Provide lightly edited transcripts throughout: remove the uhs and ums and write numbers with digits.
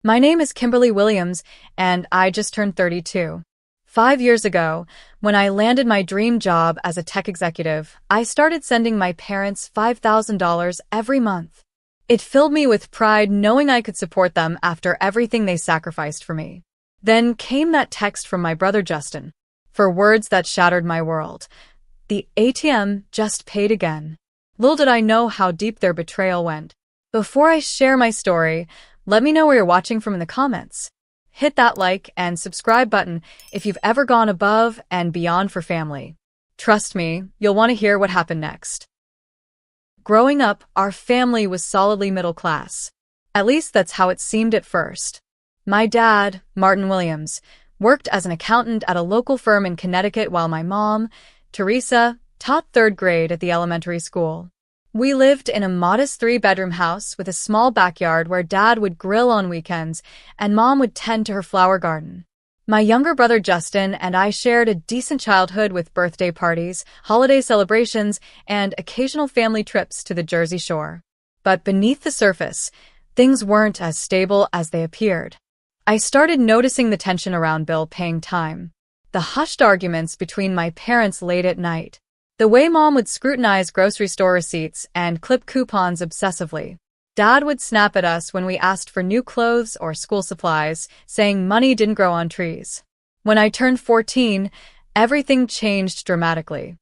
My name is Kimberly Williams, and I just turned 32. 5 years ago, when I landed my dream job as a tech executive, I started sending my parents $5,000 every month. It filled me with pride knowing I could support them after everything they sacrificed for me. Then came that text from my brother Justin. For words that shattered my world. The ATM just paid again. Little did I know how deep their betrayal went. Before I share my story, let me know where you're watching from in the comments. Hit that like and subscribe button if you've ever gone above and beyond for family. Trust me, you'll want to hear what happened next. Growing up, our family was solidly middle class. At least that's how it seemed at first. My dad, Martin Williams, worked as an accountant at a local firm in Connecticut while my mom, Teresa, taught third grade at the elementary school. We lived in a modest 3-bedroom house with a small backyard where Dad would grill on weekends and Mom would tend to her flower garden. My younger brother Justin and I shared a decent childhood with birthday parties, holiday celebrations, and occasional family trips to the Jersey Shore. But beneath the surface, things weren't as stable as they appeared. I started noticing the tension around bill paying time, the hushed arguments between my parents late at night, the way Mom would scrutinize grocery store receipts and clip coupons obsessively. Dad would snap at us when we asked for new clothes or school supplies, saying money didn't grow on trees. When I turned 14, everything changed dramatically.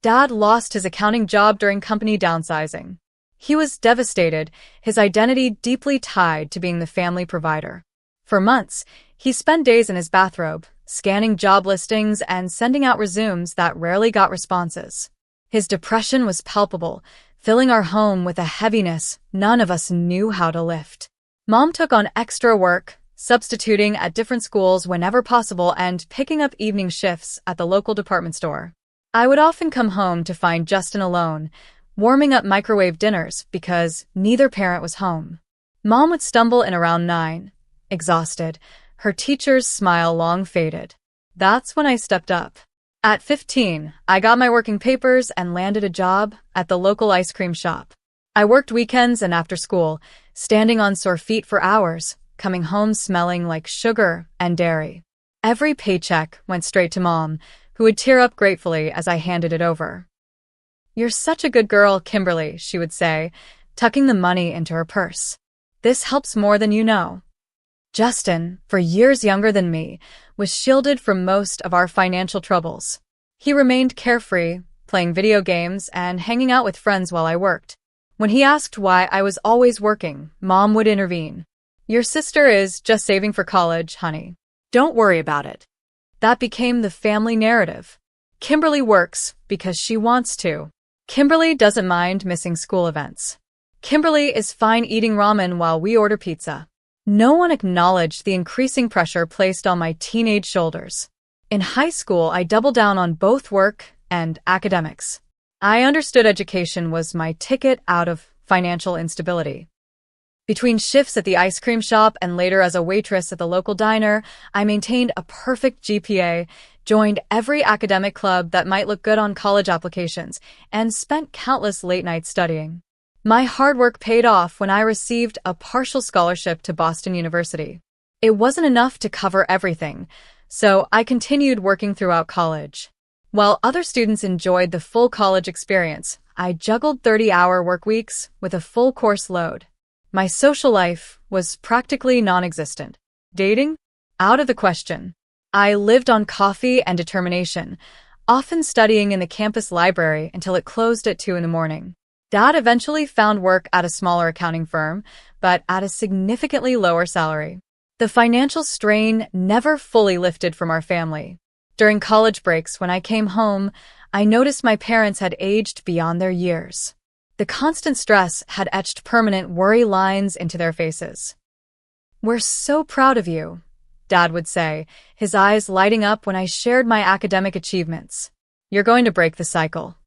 Dad lost his accounting job during company downsizing. He was devastated, his identity deeply tied to being the family provider. For months, he spent days in his bathrobe, scanning job listings and sending out resumes that rarely got responses. His depression was palpable, filling our home with a heaviness none of us knew how to lift. Mom took on extra work, substituting at different schools whenever possible and picking up evening shifts at the local department store. I would often come home to find Justin alone, warming up microwave dinners because neither parent was home. Mom would stumble in around 9, exhausted, her teacher's smile long faded. That's when I stepped up. At 15, I got my working papers and landed a job at the local ice cream shop. I worked weekends and after school, standing on sore feet for hours, coming home smelling like sugar and dairy. Every paycheck went straight to Mom, who would tear up gratefully as I handed it over. "You're such a good girl, Kimberly," she would say, tucking the money into her purse. "This helps more than you know." Justin, for years younger than me, was shielded from most of our financial troubles. He remained carefree, playing video games and hanging out with friends while I worked. When he asked why I was always working, Mom would intervene. "Your sister is just saving for college, honey. Don't worry about it." That became the family narrative. Kimberly works because she wants to. Kimberly doesn't mind missing school events. Kimberly is fine eating ramen while we order pizza. No one acknowledged the increasing pressure placed on my teenage shoulders. In high school, I doubled down on both work and academics. I understood education was my ticket out of financial instability. Between shifts at the ice cream shop and later as a waitress at the local diner, I maintained a perfect GPA, joined every academic club that might look good on college applications, and spent countless late nights studying. My hard work paid off when I received a partial scholarship to Boston University. It wasn't enough to cover everything, so I continued working throughout college. While other students enjoyed the full college experience, I juggled 30-hour work weeks with a full course load. My social life was practically non-existent. Dating? Out of the question. I lived on coffee and determination, often studying in the campus library until it closed at 2 in the morning. Dad eventually found work at a smaller accounting firm, but at a significantly lower salary. The financial strain never fully lifted from our family. During college breaks, when I came home, I noticed my parents had aged beyond their years. The constant stress had etched permanent worry lines into their faces. "We're so proud of you," Dad would say, his eyes lighting up when I shared my academic achievements. "You're going to break the cycle."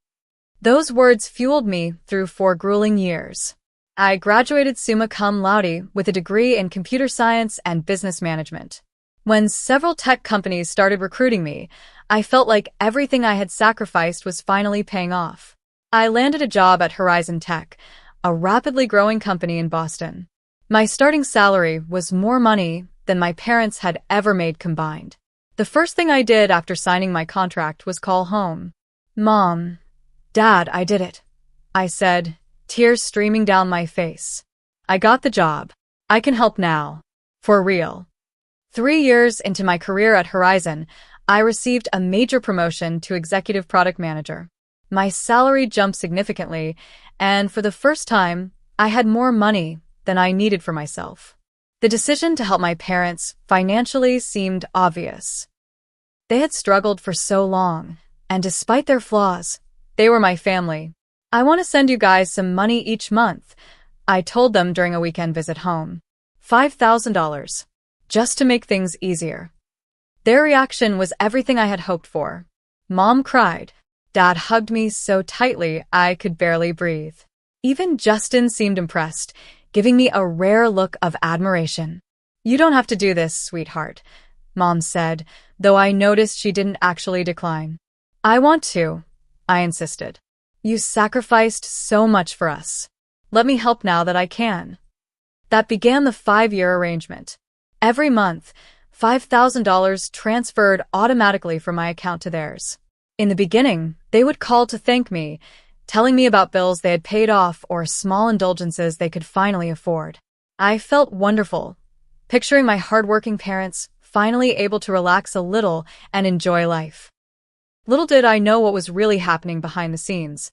Those words fueled me through 4 grueling years. I graduated summa cum laude with a degree in computer science and business management. When several tech companies started recruiting me, I felt like everything I had sacrificed was finally paying off. I landed a job at Horizon Tech, a rapidly growing company in Boston. My starting salary was more money than my parents had ever made combined. The first thing I did after signing my contract was call home. "Mom, Dad, I did it," I said, tears streaming down my face. "I got the job. I can help now. For real." 3 years into my career at Horizon, I received a major promotion to executive product manager. My salary jumped significantly, and for the first time, I had more money than I needed for myself. The decision to help my parents financially seemed obvious. They had struggled for so long, and despite their flaws, they were my family. "I want to send you guys some money each month," I told them during a weekend visit home. $5,000, just to make things easier. Their reaction was everything I had hoped for. Mom cried. Dad hugged me so tightly I could barely breathe. Even Justin seemed impressed, giving me a rare look of admiration. "You don't have to do this, sweetheart," Mom said, though I noticed she didn't actually decline. "I want to," I insisted. "You sacrificed so much for us. Let me help now that I can." That began the 5-year arrangement. Every month, $5,000 transferred automatically from my account to theirs. In the beginning, they would call to thank me, telling me about bills they had paid off or small indulgences they could finally afford. I felt wonderful, picturing my hardworking parents finally able to relax a little and enjoy life. Little did I know what was really happening behind the scenes.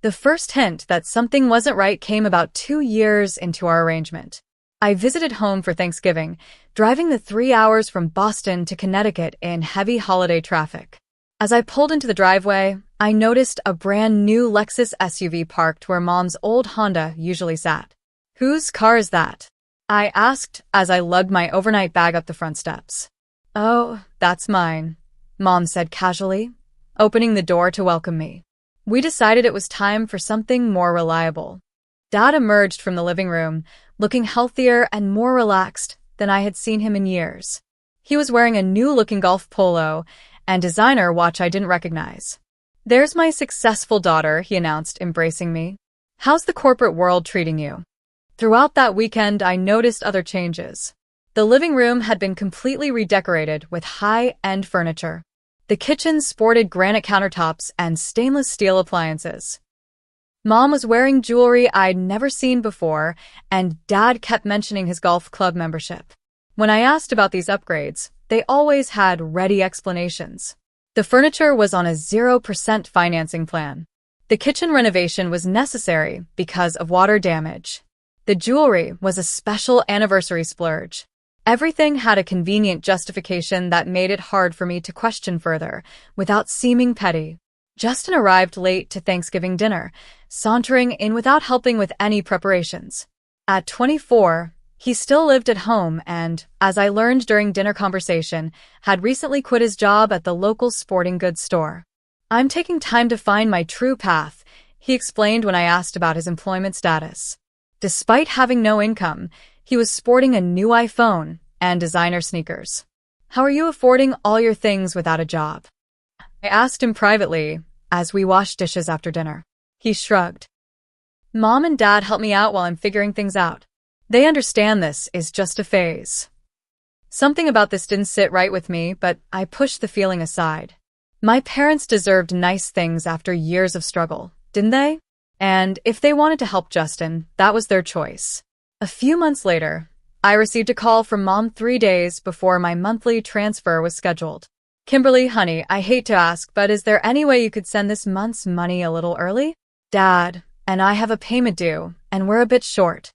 The first hint that something wasn't right came about 2 years into our arrangement. I visited home for Thanksgiving, driving the 3 hours from Boston to Connecticut in heavy holiday traffic. As I pulled into the driveway, I noticed a brand new Lexus SUV parked where Mom's old Honda usually sat. "Whose car is that?" I asked as I lugged my overnight bag up the front steps. "Oh, that's mine," Mom said casually, opening the door to welcome me. We decided it was time for something more reliable. Dad emerged from the living room, looking healthier and more relaxed than I had seen him in years. He was wearing a new-looking golf polo and designer watch I didn't recognize. "There's my successful daughter," he announced, embracing me. "How's the corporate world treating you?" Throughout that weekend, I noticed other changes. The living room had been completely redecorated with high-end furniture. The kitchen sported granite countertops and stainless steel appliances. Mom was wearing jewelry I'd never seen before, and Dad kept mentioning his golf club membership. When I asked about these upgrades, they always had ready explanations. The furniture was on a 0% financing plan. The kitchen renovation was necessary because of water damage. The jewelry was a special anniversary splurge. Everything had a convenient justification that made it hard for me to question further, without seeming petty. Justin arrived late to Thanksgiving dinner, sauntering in without helping with any preparations. At 24, he still lived at home and, as I learned during dinner conversation, had recently quit his job at the local sporting goods store. "I'm taking time to find my true path," he explained when I asked about his employment status. Despite having no income, he was sporting a new iPhone and designer sneakers. "How are you affording all your things without a job?" I asked him privately as we washed dishes after dinner. He shrugged. "Mom and Dad help me out while I'm figuring things out. They understand this is just a phase." Something about this didn't sit right with me, but I pushed the feeling aside. My parents deserved nice things after years of struggle, didn't they? And if they wanted to help Justin, that was their choice. A few months later, I received a call from Mom 3 days before my monthly transfer was scheduled. "Kimberly, honey, I hate to ask, but is there any way you could send this month's money a little early? Dad and I have a payment due, and we're a bit short."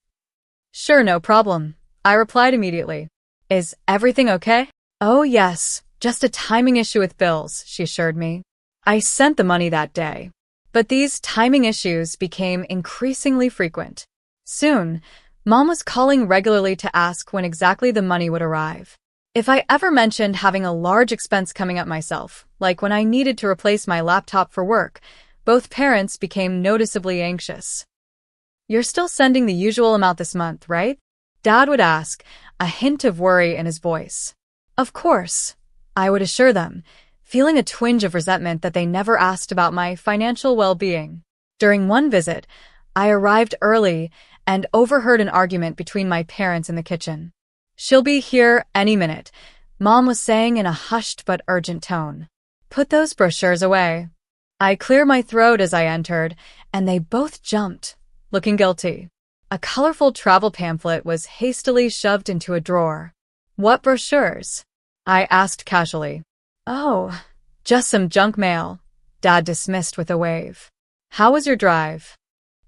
"Sure, no problem," I replied immediately. "Is everything okay?" "Oh yes, just a timing issue with bills," she assured me. I sent the money that day. But these timing issues became increasingly frequent. Soon, Mom was calling regularly to ask when exactly the money would arrive. If I ever mentioned having a large expense coming up myself, like when I needed to replace my laptop for work, both parents became noticeably anxious. "You're still sending the usual amount this month, right?" Dad would ask, a hint of worry in his voice. "Of course," I would assure them, feeling a twinge of resentment that they never asked about my financial well-being. During one visit, I arrived early and overheard an argument between my parents in the kitchen. "She'll be here any minute," Mom was saying in a hushed but urgent tone. "Put those brochures away." I cleared my throat as I entered, and they both jumped, looking guilty. A colorful travel pamphlet was hastily shoved into a drawer. "What brochures?" I asked casually. "Oh, just some junk mail," Dad dismissed with a wave. "How was your drive?"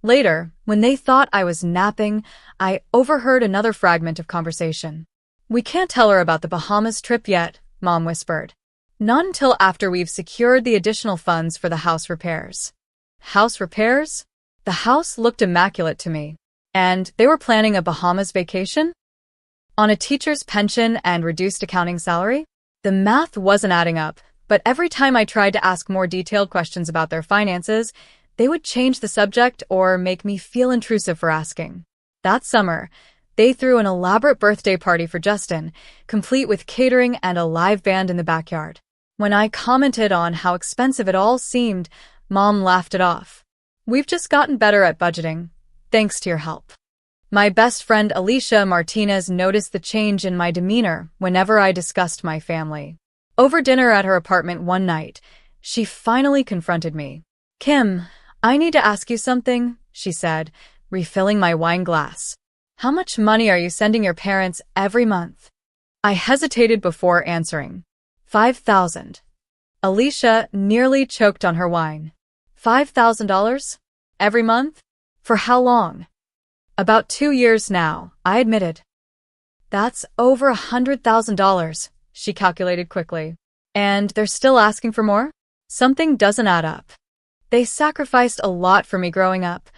Later, when they thought I was napping, I overheard another fragment of conversation. "We can't tell her about the Bahamas trip yet," Mom whispered. "Not until after we've secured the additional funds for the house repairs." House repairs? The house looked immaculate to me. And they were planning a Bahamas vacation? On a teacher's pension and reduced accounting salary? The math wasn't adding up, but every time I tried to ask more detailed questions about their finances, they would change the subject or make me feel intrusive for asking. That summer, they threw an elaborate birthday party for Justin, complete with catering and a live band in the backyard. When I commented on how expensive it all seemed, Mom laughed it off. "We've just gotten better at budgeting, thanks to your help." My best friend Alicia Martinez noticed the change in my demeanor whenever I discussed my family. Over dinner at her apartment one night, she finally confronted me. "Kim, I need to ask you something," she said, refilling my wine glass. "How much money are you sending your parents every month?" I hesitated before answering. $5,000. Alicia nearly choked on her wine. $5,000? Every month? For how long? "About 2 years now," I admitted. "That's over $100,000, she calculated quickly. "And they're still asking for more? Something doesn't add up." "They sacrificed a lot for me growing up,"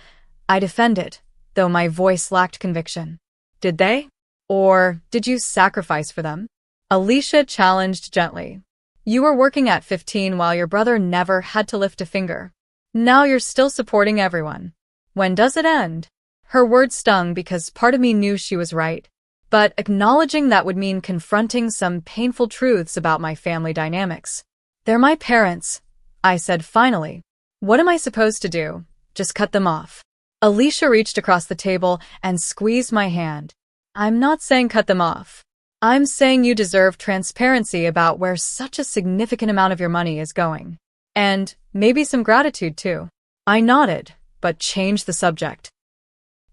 I defended, though my voice lacked conviction. "Did they? Or did you sacrifice for them?" Alicia challenged gently. "You were working at 15 while your brother never had to lift a finger. Now you're still supporting everyone. When does it end?" Her words stung because part of me knew she was right, but acknowledging that would mean confronting some painful truths about my family dynamics. "They're my parents," I said finally. "What am I supposed to do? Just cut them off?" Alicia reached across the table and squeezed my hand. "I'm not saying cut them off. I'm saying you deserve transparency about where such a significant amount of your money is going. And maybe some gratitude, too." I nodded, but changed the subject.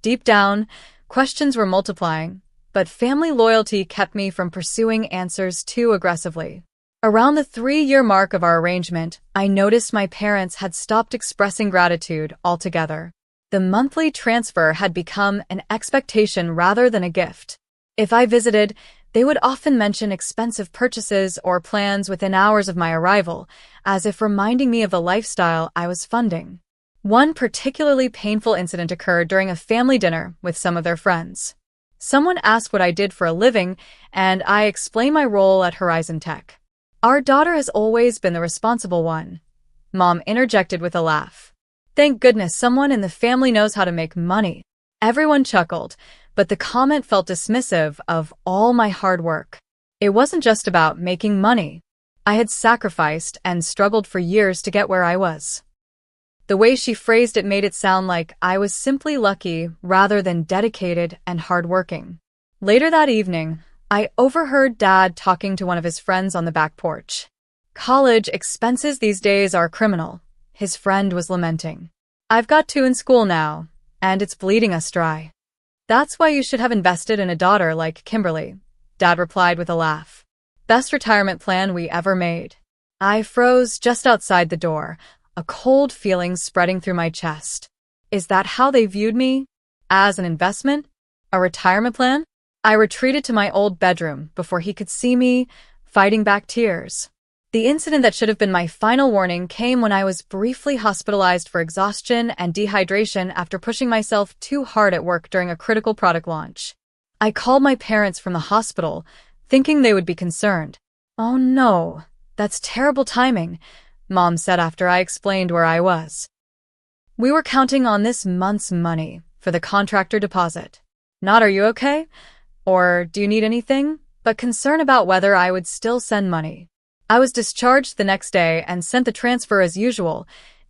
Deep down, questions were multiplying, but family loyalty kept me from pursuing answers too aggressively. Around the 3-year mark of our arrangement, I noticed my parents had stopped expressing gratitude altogether. The monthly transfer had become an expectation rather than a gift. If I visited, they would often mention expensive purchases or plans within hours of my arrival, as if reminding me of the lifestyle I was funding. One particularly painful incident occurred during a family dinner with some of their friends. Someone asked what I did for a living, and I explained my role at Horizon Tech. "Our daughter has always been the responsible one," Mom interjected with a laugh. "Thank goodness someone in the family knows how to make money." Everyone chuckled, but the comment felt dismissive of all my hard work. It wasn't just about making money. I had sacrificed and struggled for years to get where I was. The way she phrased it made it sound like I was simply lucky rather than dedicated and hardworking. Later that evening, I overheard Dad talking to one of his friends on the back porch. "College expenses these days are criminal," his friend was lamenting. "I've got 2 in school now, and it's bleeding us dry." "That's why you should have invested in a daughter like Kimberly," Dad replied with a laugh. "Best retirement plan we ever made." I froze just outside the door, a cold feeling spreading through my chest. Is that how they viewed me? As an investment? A retirement plan? I retreated to my old bedroom before he could see me, fighting back tears. The incident that should have been my final warning came when I was briefly hospitalized for exhaustion and dehydration after pushing myself too hard at work during a critical product launch. I called my parents from the hospital, thinking they would be concerned. "Oh no, that's terrible timing," Mom said after I explained where I was. "We were counting on this month's money for the contractor deposit. Not are you okay? Or do you need anything? But concern about whether I would still send money." I was discharged the next day and sent the transfer as usual,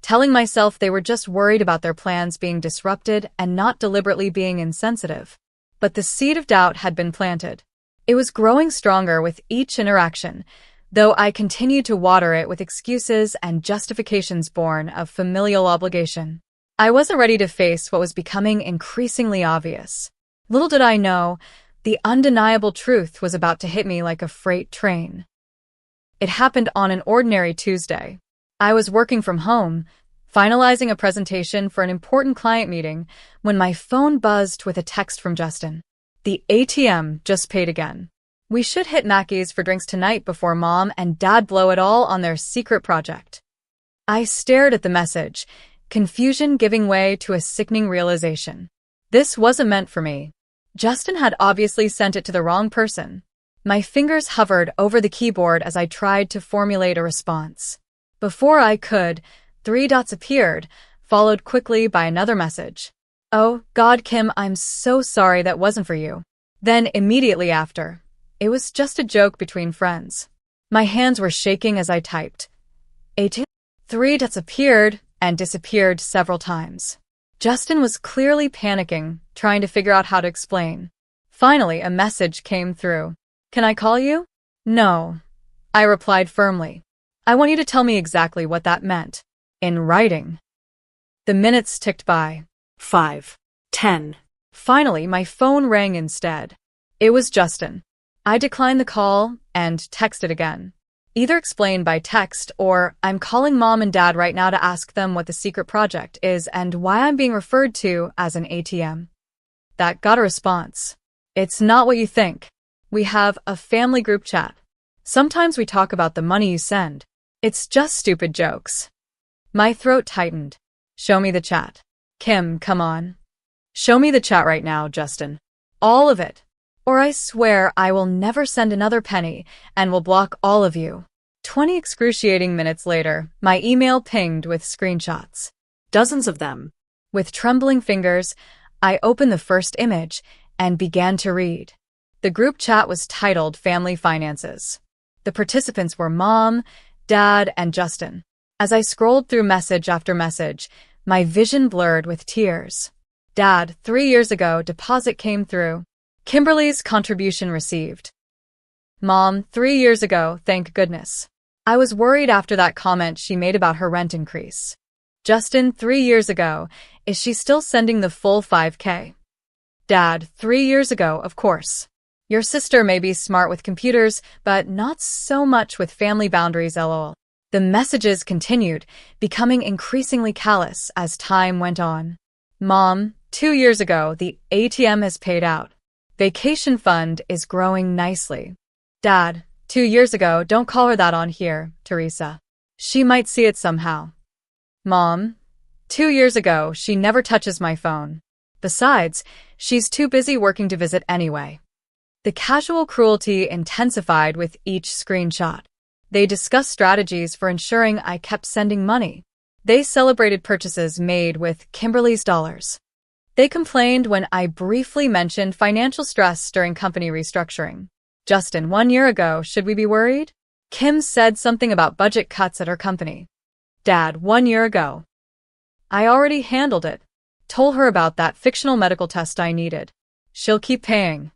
telling myself they were just worried about their plans being disrupted and not deliberately being insensitive. But the seed of doubt had been planted. It was growing stronger with each interaction, though I continued to water it with excuses and justifications born of familial obligation. I wasn't ready to face what was becoming increasingly obvious. Little did I know, the undeniable truth was about to hit me like a freight train. It happened on an ordinary Tuesday. I was working from home, finalizing a presentation for an important client meeting, when my phone buzzed with a text from Justin. The ATM just paid again. We should hit Mackey's for drinks tonight before Mom and Dad blow it all on their secret project. I stared at the message, confusion giving way to a sickening realization. This wasn't meant for me. Justin had obviously sent it to the wrong person. My fingers hovered over the keyboard as I tried to formulate a response. Before I could, 3 dots appeared, followed quickly by another message. "Oh, God, Kim, I'm so sorry that wasn't for you." Then, immediately after, "It was just a joke between friends." My hands were shaking as I typed. 3 dots appeared and disappeared several times. Justin was clearly panicking, trying to figure out how to explain. Finally, a message came through. "Can I call you?" "No," I replied firmly. "I want you to tell me exactly what that meant. In writing." The minutes ticked by. 5, 10. Finally, my phone rang instead. It was Justin. I declined the call and texted again. Either explain by text or "I'm calling Mom and Dad right now to ask them what the secret project is and why I'm being referred to as an ATM." That got a response. "It's not what you think. We have a family group chat. Sometimes we talk about the money you send. It's just stupid jokes." My throat tightened. "Show me the chat." "Kim, come on. Show me the chat right now, Justin. All of it. Or I swear I will never send another penny and will block all of you." 20 excruciating minutes later, my email pinged with screenshots. Dozens of them. With trembling fingers, I opened the first image and began to read. The group chat was titled Family Finances. The participants were Mom, Dad, and Justin. As I scrolled through message after message, my vision blurred with tears. "Dad, 3 years ago, deposit came through. Kimberly's contribution received." "Mom, 3 years ago, thank goodness. I was worried after that comment she made about her rent increase." "Justin, 3 years ago, is she still sending the full 5K? "Dad, 3 years ago, of course. Your sister may be smart with computers, but not so much with family boundaries, lol." The messages continued, becoming increasingly callous as time went on. "Mom, 2 years ago, the ATM has paid out. Vacation fund is growing nicely." "Dad, 2 years ago, don't call her that on here, Teresa. She might see it somehow." "Mom, 2 years ago, she never touches my phone. Besides, she's too busy working to visit anyway." The casual cruelty intensified with each screenshot. They discussed strategies for ensuring I kept sending money. They celebrated purchases made with Kimberly's dollars. They complained when I briefly mentioned financial stress during company restructuring. "Justin, 1 year ago, should we be worried? Kim said something about budget cuts at her company." "Dad, 1 year ago. I already handled it. Told her about that fictional medical test I needed. She'll keep paying."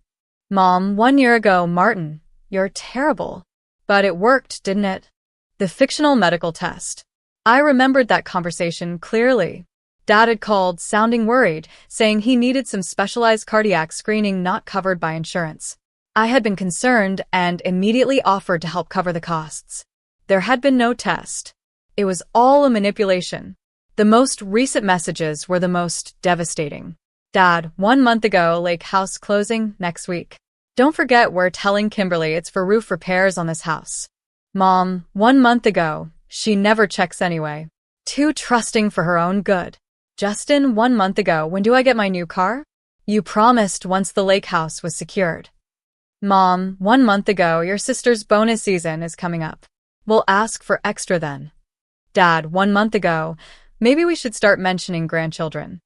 "Mom, 1 year ago, Martin, you're terrible. But it worked, didn't it? The fictional medical test." I remembered that conversation clearly. Dad had called, sounding worried, saying he needed some specialized cardiac screening not covered by insurance. I had been concerned and immediately offered to help cover the costs. There had been no test. It was all a manipulation. The most recent messages were the most devastating. "Dad, 1 month ago, lake house closing next week. Don't forget we're telling Kimberly it's for roof repairs on this house." "Mom, 1 month ago, she never checks anyway. Too trusting for her own good." "Justin, 1 month ago, when do I get my new car? You promised once the lake house was secured." "Mom, 1 month ago, your sister's bonus season is coming up. We'll ask for extra then." "Dad, 1 month ago, maybe we should start mentioning grandchildren.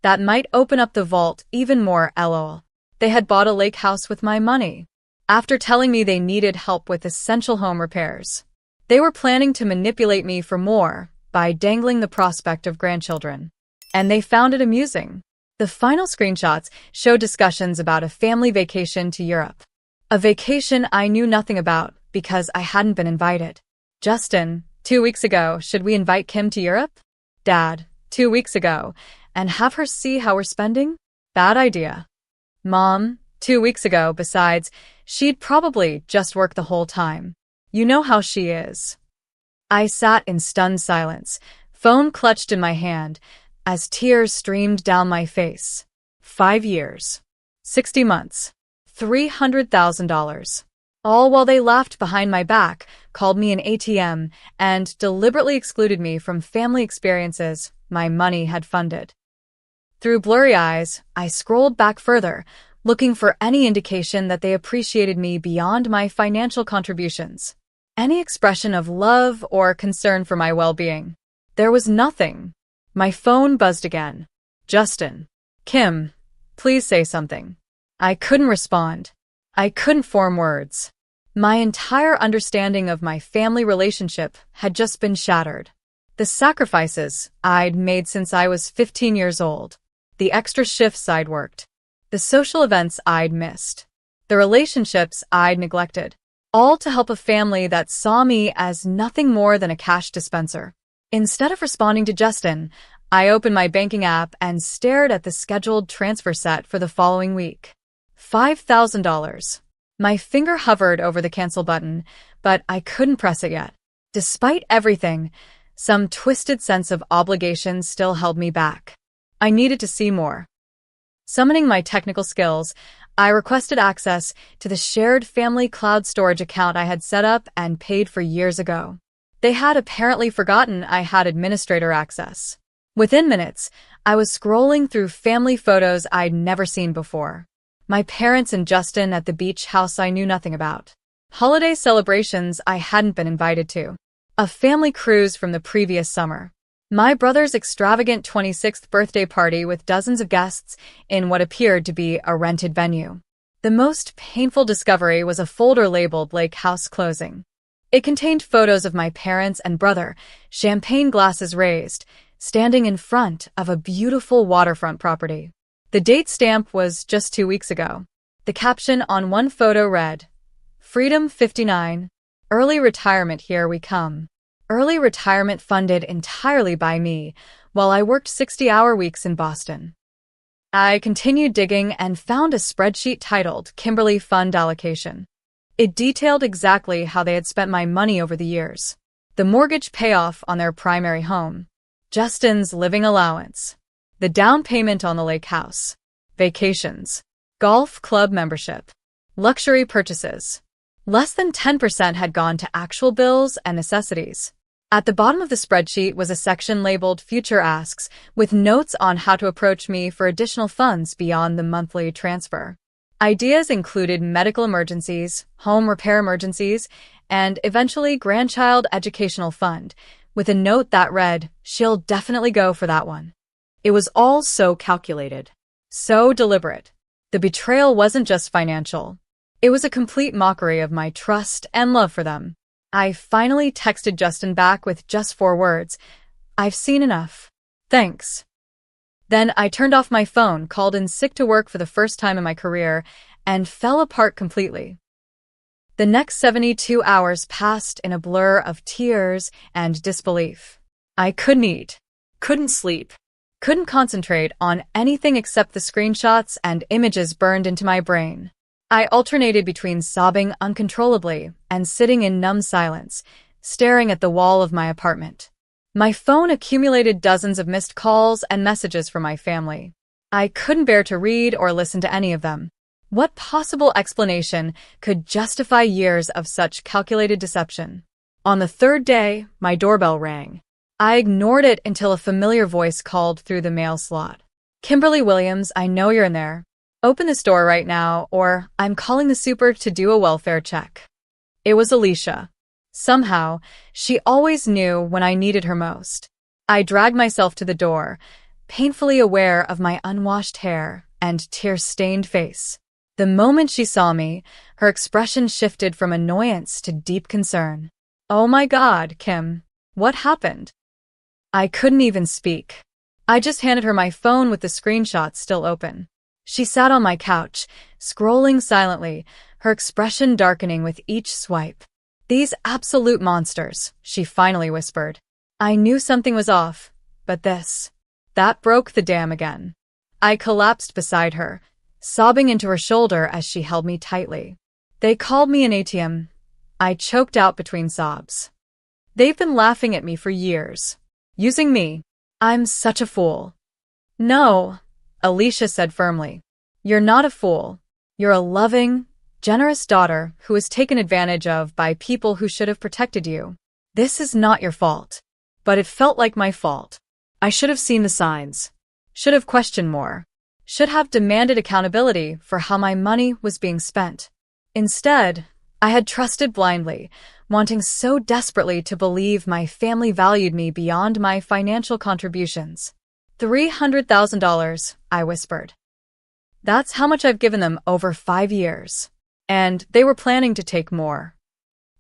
That might open up the vault even more, lol. They had bought a lake house with my money. After telling me they needed help with essential home repairs. They were planning to manipulate me for more, by dangling the prospect of grandchildren. And they found it amusing. The final screenshots showed discussions about a family vacation to Europe. A vacation I knew nothing about because I hadn't been invited. Justin, 2 weeks ago, should we invite Kim to Europe? Dad, 2 weeks ago, and have her see how we're spending? Bad idea. Mom, 2 weeks ago, besides, she'd probably just work the whole time. You know how she is. I sat in stunned silence, phone clutched in my hand, as tears streamed down my face. 5 years. 60 months. $300,000. All while they laughed behind my back, called me an ATM, and deliberately excluded me from family experiences my money had funded. Through blurry eyes, I scrolled back further, looking for any indication that they appreciated me beyond my financial contributions. Any expression of love or concern for my well-being. There was nothing. My phone buzzed again. Justin. Kim, please say something. I couldn't respond. I couldn't form words. My entire understanding of my family relationship had just been shattered. The sacrifices I'd made since I was 15 years old. The extra shifts I'd worked. The social events I'd missed. The relationships I'd neglected. All to help a family that saw me as nothing more than a cash dispenser. Instead of responding to Justin, I opened my banking app and stared at the scheduled transfer set for the following week. $5,000. My finger hovered over the cancel button, but I couldn't press it yet. Despite everything, some twisted sense of obligation still held me back. I needed to see more. Summoning my technical skills, I requested access to the shared family cloud storage account I had set up and paid for years ago. They had apparently forgotten I had administrator access. Within minutes, I was scrolling through family photos I'd never seen before. My parents and Justin at the beach house I knew nothing about. Holiday celebrations I hadn't been invited to. A family cruise from the previous summer. My brother's extravagant 26th birthday party with dozens of guests in what appeared to be a rented venue. The most painful discovery was a folder labeled Lake House Closing. It contained photos of my parents and brother, champagne glasses raised, standing in front of a beautiful waterfront property. The date stamp was just 2 weeks ago. The caption on one photo read, Freedom 59, early retirement here we come. Early retirement funded entirely by me, while I worked 60-hour weeks in Boston. I continued digging and found a spreadsheet titled Kimberly Fund Allocation. It detailed exactly how they had spent my money over the years. The mortgage payoff on their primary home. Justin's living allowance. The down payment on the lake house. Vacations. Golf club membership. Luxury purchases. Less than 10% had gone to actual bills and necessities. At the bottom of the spreadsheet was a section labeled Future Asks, with notes on how to approach me for additional funds beyond the monthly transfer. Ideas included medical emergencies, home repair emergencies, and eventually grandchild educational fund, with a note that read, she'll definitely go for that one. It was all so calculated, so deliberate. The betrayal wasn't just financial. It was a complete mockery of my trust and love for them. I finally texted Justin back with just 4 words. I've seen enough. Thanks. Then I turned off my phone, called in sick to work for the first time in my career, and fell apart completely. The next 72 hours passed in a blur of tears and disbelief. I couldn't eat, couldn't sleep, couldn't concentrate on anything except the screenshots and images burned into my brain. I alternated between sobbing uncontrollably and sitting in numb silence, staring at the wall of my apartment. My phone accumulated dozens of missed calls and messages from my family. I couldn't bear to read or listen to any of them. What possible explanation could justify years of such calculated deception? On the 3rd day, my doorbell rang. I ignored it until a familiar voice called through the mail slot. Kimberly Williams, I know you're in there. Open this door right now, or I'm calling the super to do a welfare check. It was Alicia. Somehow, she always knew when I needed her most. I dragged myself to the door, painfully aware of my unwashed hair and tear-stained face. The moment she saw me, her expression shifted from annoyance to deep concern. Oh my God, Kim. What happened? I couldn't even speak. I just handed her my phone with the screenshots still open. She sat on my couch, scrolling silently, her expression darkening with each swipe. "These absolute monsters," she finally whispered. I knew something was off, but that broke the dam again. I collapsed beside her, sobbing into her shoulder as she held me tightly. "They called me an ATM," I choked out between sobs. "They've been laughing at me for years. Using me. I'm such a fool." "No," Alicia said firmly. "You're not a fool. You're a loving, generous daughter who was taken advantage of by people who should have protected you. This is not your fault. But it felt like my fault. I should have seen the signs. Should have questioned more. Should have demanded accountability for how my money was being spent. Instead, I had trusted blindly, wanting so desperately to believe my family valued me beyond my financial contributions. $300,000, I whispered. That's how much I've given them over 5 years. And they were planning to take more."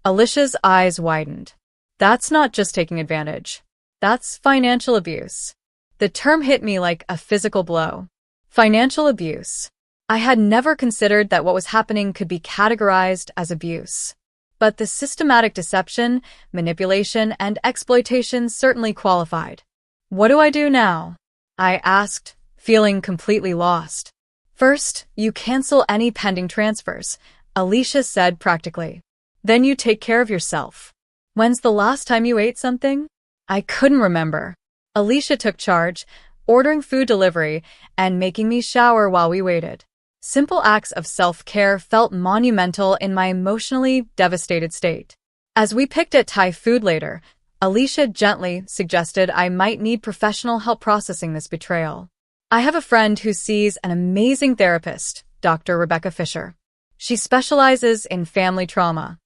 Alicia's eyes widened. "That's not just taking advantage. That's financial abuse." The term hit me like a physical blow. Financial abuse. I had never considered that what was happening could be categorized as abuse. But the systematic deception, manipulation, and exploitation certainly qualified. "What do I do now?" I asked, feeling completely lost. "First, you cancel any pending transfers," Alicia said practically. "Then you take care of yourself." "When's the last time you ate something?" I couldn't remember. Alicia took charge, ordering food delivery and making me shower while we waited. Simple acts of self-care felt monumental in my emotionally devastated state. As we picked at Thai food later, Alicia gently suggested I might need professional help processing this betrayal. "I have a friend who sees an amazing therapist, Dr. Rebecca Fisher. She specializes in family trauma.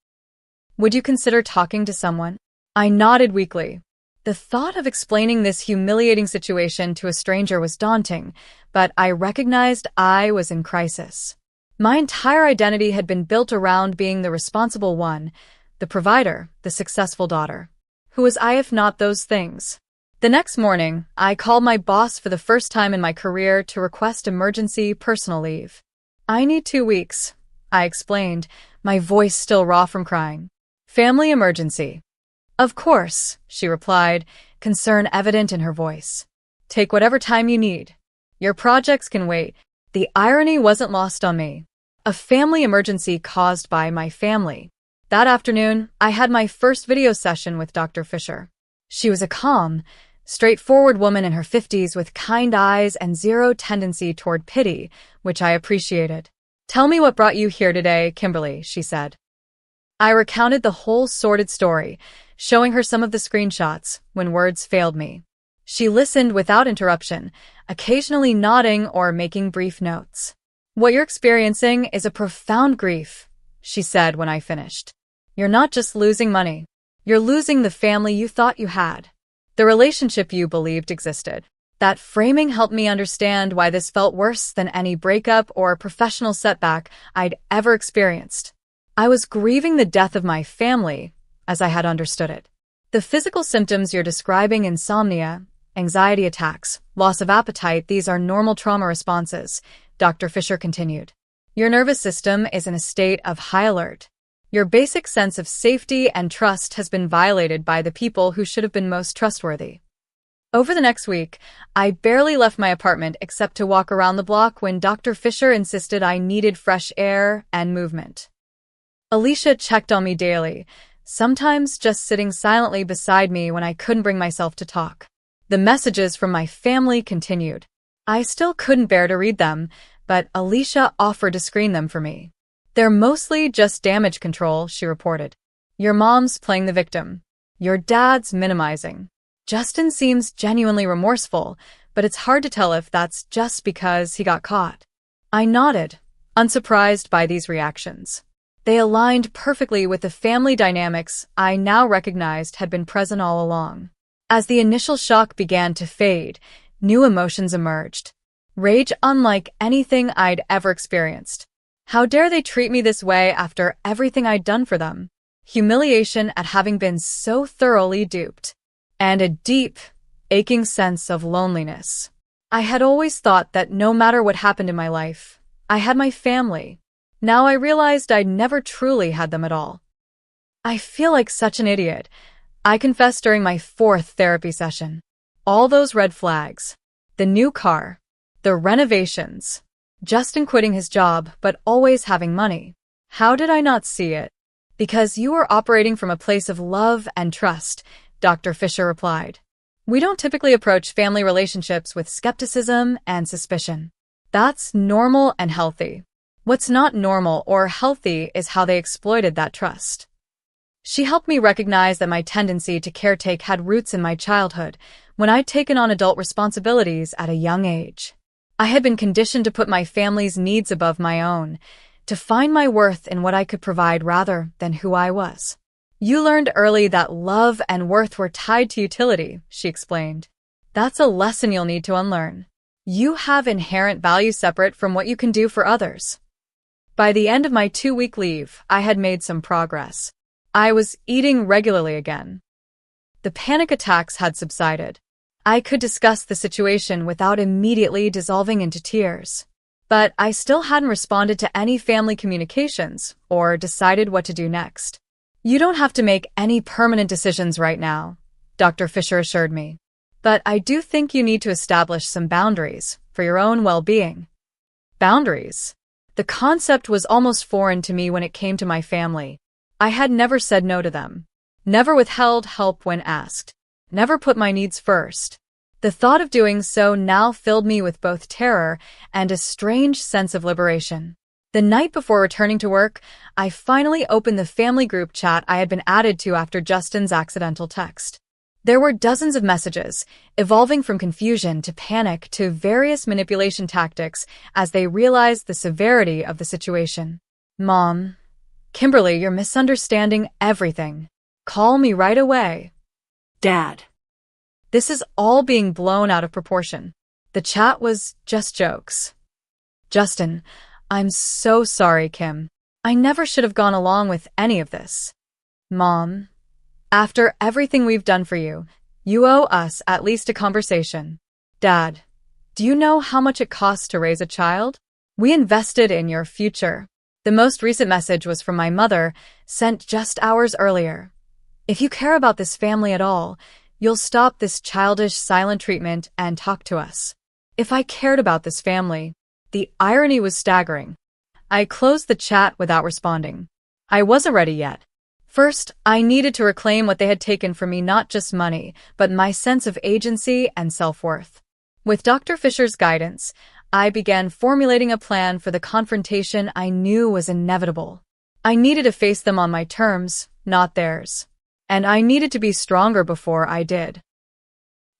Would you consider talking to someone?" I nodded weakly. The thought of explaining this humiliating situation to a stranger was daunting, but I recognized I was in crisis. My entire identity had been built around being the responsible one, the provider, the successful daughter. Who was I if not those things? The next morning, I called my boss for the first time in my career to request emergency personal leave. "I need 2 weeks," I explained, my voice still raw from crying. "Family emergency." "Of course," she replied, concern evident in her voice. "Take whatever time you need. Your projects can wait." The irony wasn't lost on me. A family emergency caused by my family. That afternoon, I had my first video session with Dr. Fisher. She was a calm, straightforward woman in her 50s with kind eyes and zero tendency toward pity, which I appreciated. "Tell me what brought you here today, Kimberly," she said. I recounted the whole sordid story, showing her some of the screenshots when words failed me. She listened without interruption, occasionally nodding or making brief notes. "What you're experiencing is a profound grief," she said when I finished. "You're not just losing money. You're losing the family you thought you had, the relationship you believed existed." That framing helped me understand why this felt worse than any breakup or professional setback I'd ever experienced. I was grieving the death of my family, as I had understood it. "The physical symptoms you're describing, insomnia, anxiety attacks, loss of appetite, these are normal trauma responses," Dr. Fisher continued. "Your nervous system is in a state of high alert. Your basic sense of safety and trust has been violated by the people who should have been most trustworthy." Over the next week, I barely left my apartment except to walk around the block when Dr. Fisher insisted I needed fresh air and movement. Alicia checked on me daily, sometimes just sitting silently beside me when I couldn't bring myself to talk. The messages from my family continued. I still couldn't bear to read them, but Alicia offered to screen them for me. "They're mostly just damage control," she reported. "Your mom's playing the victim. Your dad's minimizing. Justin seems genuinely remorseful, but it's hard to tell if that's just because he got caught." I nodded, unsurprised by these reactions. They aligned perfectly with the family dynamics I now recognized had been present all along. As the initial shock began to fade, new emotions emerged. Rage unlike anything I'd ever experienced. How dare they treat me this way after everything I'd done for them? Humiliation at having been so thoroughly duped. And a deep, aching sense of loneliness. I had always thought that no matter what happened in my life, I had my family. Now I realized I'd never truly had them at all. I feel like such an idiot. I confessed during my 4th therapy session. All those red flags. The new car. The renovations. Justin quitting his job, but always having money. How did I not see it? Because you were operating from a place of love and trust, Dr. Fisher replied. We don't typically approach family relationships with skepticism and suspicion. That's normal and healthy. What's not normal or healthy is how they exploited that trust. She helped me recognize that my tendency to caretake had roots in my childhood, when I'd taken on adult responsibilities at a young age. I had been conditioned to put my family's needs above my own, to find my worth in what I could provide rather than who I was. You learned early that love and worth were tied to utility, she explained. That's a lesson you'll need to unlearn. You have inherent value separate from what you can do for others. By the end of my 2-week leave, I had made some progress. I was eating regularly again. The panic attacks had subsided. I could discuss the situation without immediately dissolving into tears. But I still hadn't responded to any family communications or decided what to do next. You don't have to make any permanent decisions right now, Dr. Fisher assured me. But I do think you need to establish some boundaries for your own well-being. Boundaries? The concept was almost foreign to me when it came to my family. I had never said no to them. Never withheld help when asked. Never put my needs first. The thought of doing so now filled me with both terror and a strange sense of liberation. The night before returning to work, I finally opened the family group chat I had been added to after Justin's accidental text. There were dozens of messages, evolving from confusion to panic to various manipulation tactics as they realized the severity of the situation. Mom, Kimberly, you're misunderstanding everything. Call me right away. Dad. This is all being blown out of proportion. The chat was just jokes. Justin, I'm so sorry, Kim. I never should have gone along with any of this. Mom, after everything we've done for you, you owe us at least a conversation. Dad, do you know how much it costs to raise a child? We invested in your future. The most recent message was from my mother, sent just hours earlier. If you care about this family at all, you'll stop this childish, silent treatment and talk to us. If I cared about this family, the irony was staggering. I closed the chat without responding. I wasn't ready yet. First, I needed to reclaim what they had taken from me, not just money, but my sense of agency and self-worth. With Dr. Fisher's guidance, I began formulating a plan for the confrontation I knew was inevitable. I needed to face them on my terms, not theirs. And I needed to be stronger before I did.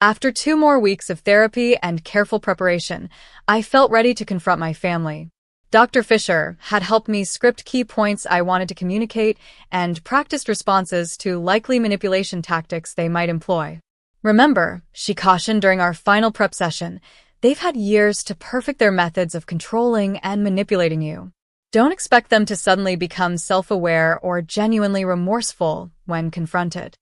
After 2 more weeks of therapy and careful preparation, I felt ready to confront my family. Dr. Fisher had helped me script key points I wanted to communicate and practiced responses to likely manipulation tactics they might employ. Remember, she cautioned during our final prep session, they've had years to perfect their methods of controlling and manipulating you. Don't expect them to suddenly become self-aware or genuinely remorseful when confronted.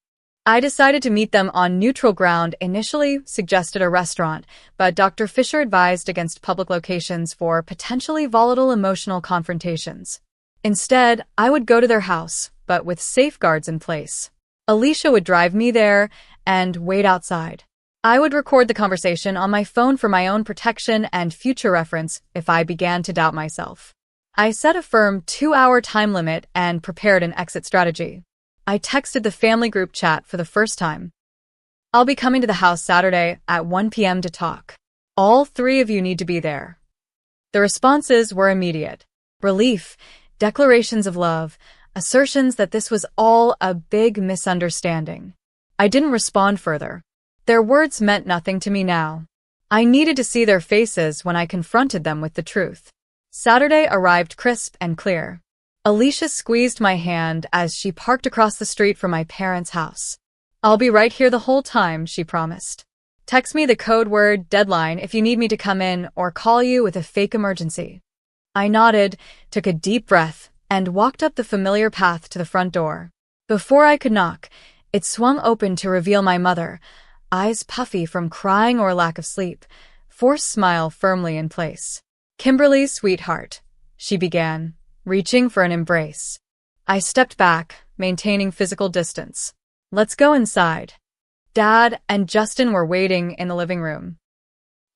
I decided to meet them on neutral ground, initially suggested a restaurant, but Dr. Fisher advised against public locations for potentially volatile emotional confrontations. Instead, I would go to their house, but with safeguards in place. Alicia would drive me there and wait outside. I would record the conversation on my phone for my own protection and future reference if I began to doubt myself. I set a firm 2-hour time limit and prepared an exit strategy. I texted the family group chat for the first time. I'll be coming to the house Saturday at 1 p.m. to talk. All 3 of you need to be there. The responses were immediate. Relief, declarations of love, assertions that this was all a big misunderstanding. I didn't respond further. Their words meant nothing to me now. I needed to see their faces when I confronted them with the truth. Saturday arrived crisp and clear. Alicia squeezed my hand as she parked across the street from my parents' house. I'll be right here the whole time, she promised. Text me the code word deadline if you need me to come in or call you with a fake emergency. I nodded, took a deep breath, and walked up the familiar path to the front door. Before I could knock, it swung open to reveal my mother, eyes puffy from crying or lack of sleep, forced smile firmly in place. "Kimberly, sweetheart," she began, reaching for an embrace. I stepped back, maintaining physical distance. "Let's go inside." Dad and Justin were waiting in the living room.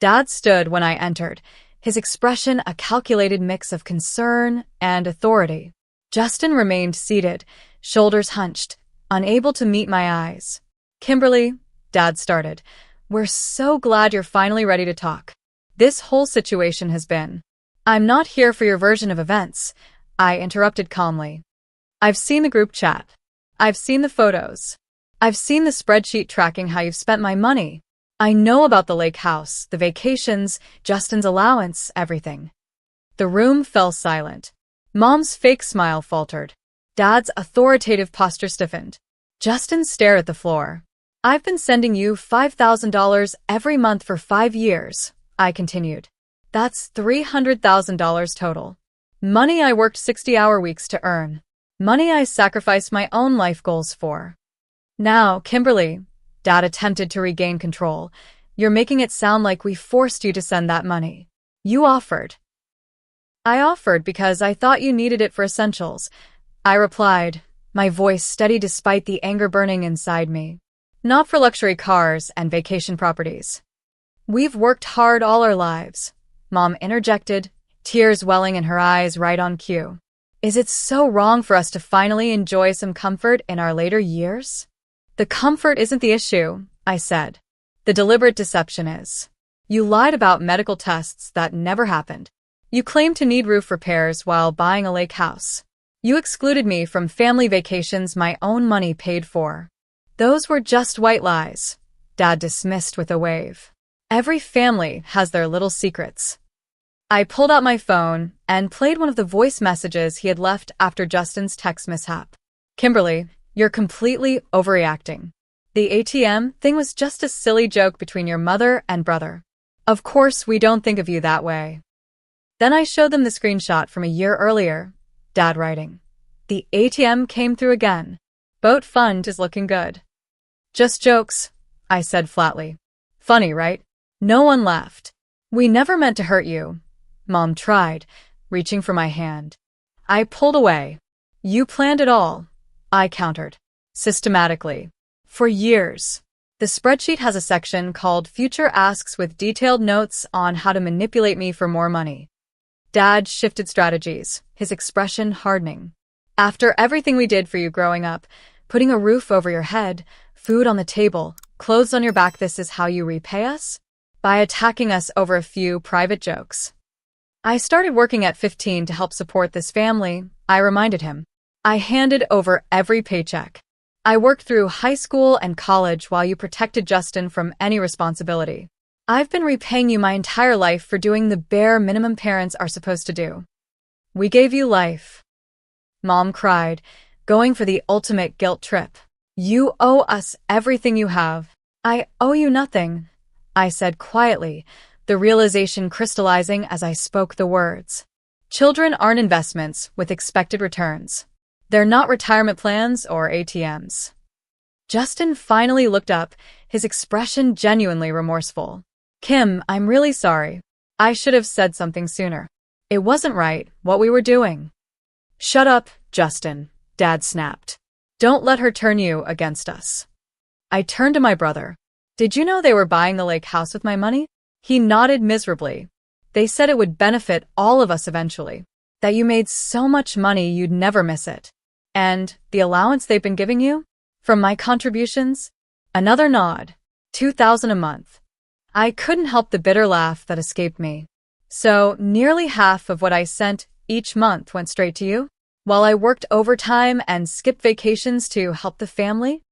Dad stood when I entered, his expression a calculated mix of concern and authority. Justin remained seated, shoulders hunched, unable to meet my eyes. "Kimberly," Dad started, "we're so glad you're finally ready to talk. This whole situation has been—" "I'm not here for your version of events," I interrupted calmly. "I've seen the group chat. I've seen the photos. I've seen the spreadsheet tracking how you've spent my money. I know about the lake house, the vacations, Justin's allowance, everything." The room fell silent. Mom's fake smile faltered. Dad's authoritative posture stiffened. Justin stared at the floor. "I've been sending you $5,000 every month for 5 years, I continued. "That's $300,000 total. Money I worked 60-hour weeks to earn. Money I sacrificed my own life goals for. Now, Kimberly," Dad attempted to regain control, "you're making it sound like we forced you to send that money. You offered." "I offered because I thought you needed it for essentials," I replied, my voice steady despite the anger burning inside me. "Not for luxury cars and vacation properties." "We've worked hard all our lives," Mom interjected, tears welling in her eyes right on cue. "Is it so wrong for us to finally enjoy some comfort in our later years?" "The comfort isn't the issue," I said. "The deliberate deception is. You lied about medical tests that never happened. You claimed to need roof repairs while buying a lake house. You excluded me from family vacations my own money paid for. Those were just white lies," Dad dismissed with a wave. "Every family has their little secrets." I pulled out my phone and played one of the voice messages he had left after Justin's text mishap. "Kimberly, you're completely overreacting. The ATM thing was just a silly joke between your mother and brother. Of course, we don't think of you that way." Then I showed them the screenshot from a year earlier, Dad writing. "The ATM came through again. Boat fund is looking good." "Just jokes," I said flatly. "Funny, right?" No one laughed. "We never meant to hurt you," Mom tried, reaching for my hand. I pulled away. "You planned it all," I countered. "Systematically. For years. The spreadsheet has a section called Future Asks with detailed notes on how to manipulate me for more money." Dad shifted strategies, his expression hardening. "After everything we did for you growing up, putting a roof over your head, food on the table, clothes on your back, this is how you repay us? By attacking us over a few private jokes." "I started working at 15 to help support this family," I reminded him. "I handed over every paycheck. I worked through high school and college while you protected Justin from any responsibility. I've been repaying you my entire life for doing the bare minimum parents are supposed to do." "We gave you life," Mom cried, going for the ultimate guilt trip. "You owe us everything you have." "I owe you nothing," I said quietly, the realization crystallizing as I spoke the words. "Children aren't investments with expected returns. They're not retirement plans or ATMs." Justin finally looked up, his expression genuinely remorseful. "Kim, I'm really sorry. I should have said something sooner. It wasn't right, what we were doing." "Shut up, Justin," Dad snapped. "Don't let her turn you against us." I turned to my brother. "Did you know they were buying the lake house with my money?" He nodded miserably. "They said it would benefit all of us eventually. That you made so much money you'd never miss it. And the allowance they've been giving you? From my contributions?" Another nod. $2,000 a month. I couldn't help the bitter laugh that escaped me. "So, nearly half of what I sent each month went straight to you? While I worked overtime and skipped vacations to help the family?"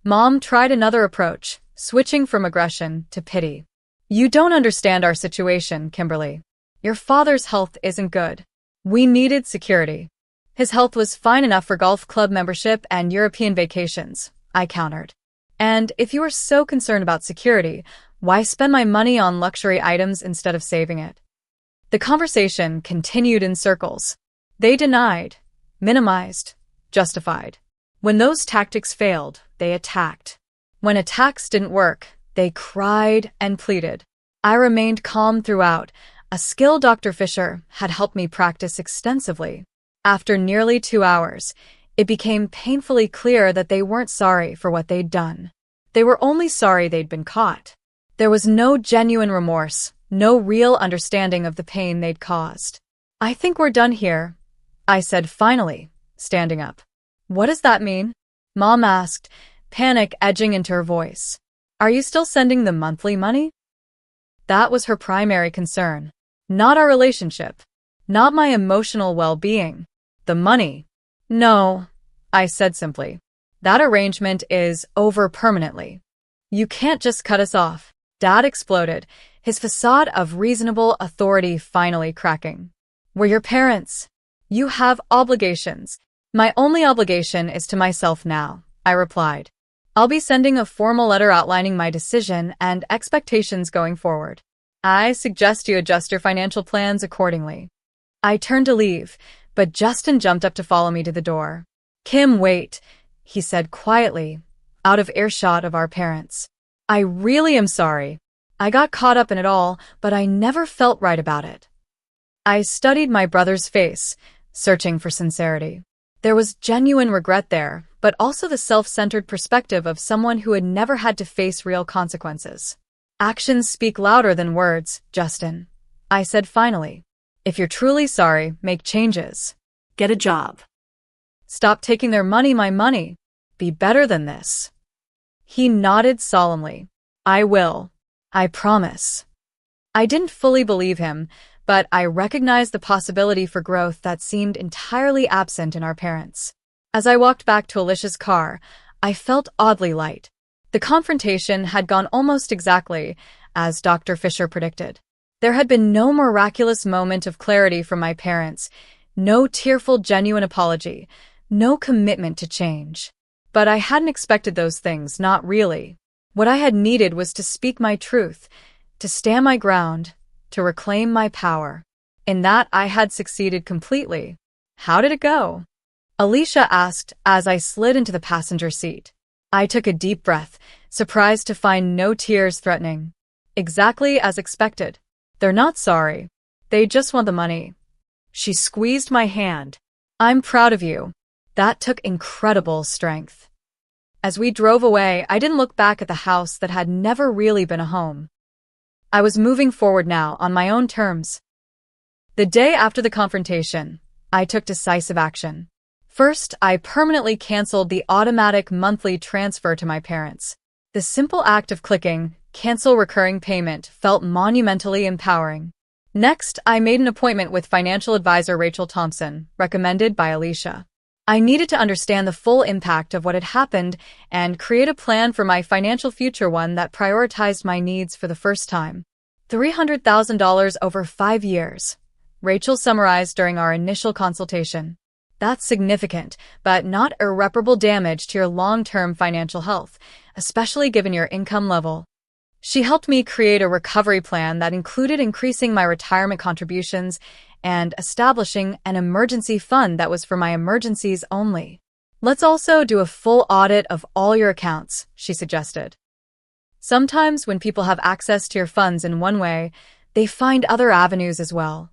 Mom tried another approach, switching from aggression to pity. "You don't understand our situation, Kimberly. Your father's health isn't good. We needed security. His health was fine enough for golf club membership and European vacations," I countered. "And if you were so concerned about security, why spend my money on luxury items instead of saving it?" The conversation continued in circles. They denied, minimized, justified. When those tactics failed, they attacked. When attacks didn't work, they cried and pleaded. I remained calm throughout. A skill Dr. Fisher had helped me practice extensively. After nearly 2 hours, it became painfully clear that they weren't sorry for what they'd done. They were only sorry they'd been caught. There was no genuine remorse, no real understanding of the pain they'd caused. "I think we're done here," I said finally, standing up. "What does that mean?" Mom asked, panic edging into her voice. "Are you still sending the monthly money?" That was her primary concern. Not our relationship. Not my emotional well-being. The money. "No," I said simply. "That arrangement is over permanently. You can't just cut us off." Dad exploded, his facade of reasonable authority finally cracking. "We're your parents. You have obligations." "My only obligation is to myself now," I replied. "I'll be sending a formal letter outlining my decision and expectations going forward. I suggest you adjust your financial plans accordingly." I turned to leave, but Justin jumped up to follow me to the door. "Kim, wait," he said quietly, out of earshot of our parents. "I really am sorry. I got caught up in it all, but I never felt right about it." I studied my brother's face, searching for sincerity. There was genuine regret there, but also the self-centered perspective of someone who had never had to face real consequences. "Actions speak louder than words, Justin," I said finally. "If you're truly sorry, make changes. Get a job. Stop taking their money, my money. Be better than this." He nodded solemnly. "I will. I promise." I didn't fully believe him, but I recognized the possibility for growth that seemed entirely absent in our parents. As I walked back to Alicia's car, I felt oddly light. The confrontation had gone almost exactly as Dr. Fisher predicted. There had been no miraculous moment of clarity from my parents, no tearful, genuine apology, no commitment to change. But I hadn't expected those things, not really. What I had needed was to speak my truth, to stand my ground, to reclaim my power. In that, I had succeeded completely. "How did it go?" Alicia asked as I slid into the passenger seat. I took a deep breath, surprised to find no tears threatening. "Exactly as expected. They're not sorry. They just want the money." She squeezed my hand. "I'm proud of you." That took incredible strength. As we drove away, I didn't look back at the house that had never really been a home. I was moving forward now on my own terms. The day after the confrontation, I took decisive action. First, I permanently canceled the automatic monthly transfer to my parents. The simple act of clicking "Cancel Recurring Payment" felt monumentally empowering. Next, I made an appointment with financial advisor Rachel Thompson, recommended by Alicia. I needed to understand the full impact of what had happened and create a plan for my financial future, one that prioritized my needs for the first time. $300,000 over 5 years, Rachel summarized during our initial consultation. That's significant, but not irreparable damage to your long-term financial health, especially given your income level. She helped me create a recovery plan that included increasing my retirement contributions and establishing an emergency fund that was for my emergencies only. "Let's also do a full audit of all your accounts," she suggested. Sometimes when people have access to your funds in one way, they find other avenues as well.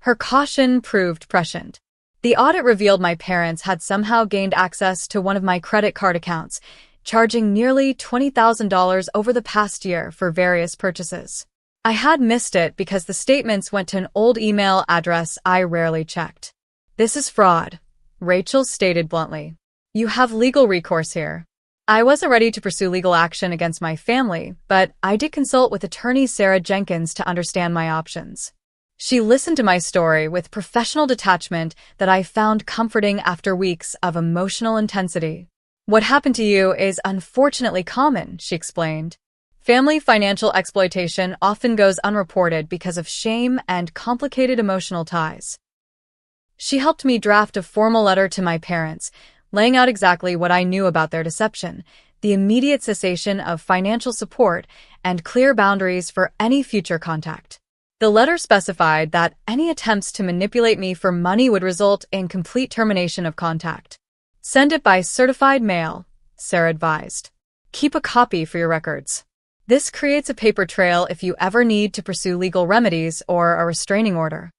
Her caution proved prescient. The audit revealed my parents had somehow gained access to one of my credit card accounts, charging nearly $20,000 over the past year for various purchases. I had missed it because the statements went to an old email address I rarely checked. "This is fraud," Rachel stated bluntly. "You have legal recourse here." I wasn't ready to pursue legal action against my family, but I did consult with attorney Sarah Jenkins to understand my options. She listened to my story with professional detachment that I found comforting after weeks of emotional intensity. "What happened to you is unfortunately common," she explained. "Family financial exploitation often goes unreported because of shame and complicated emotional ties." She helped me draft a formal letter to my parents, laying out exactly what I knew about their deception, the immediate cessation of financial support, and clear boundaries for any future contact. The letter specified that any attempts to manipulate me for money would result in complete termination of contact. "Send it by certified mail," Sarah advised. Keep a copy for your records. This creates a paper trail if you ever need to pursue legal remedies or a restraining order.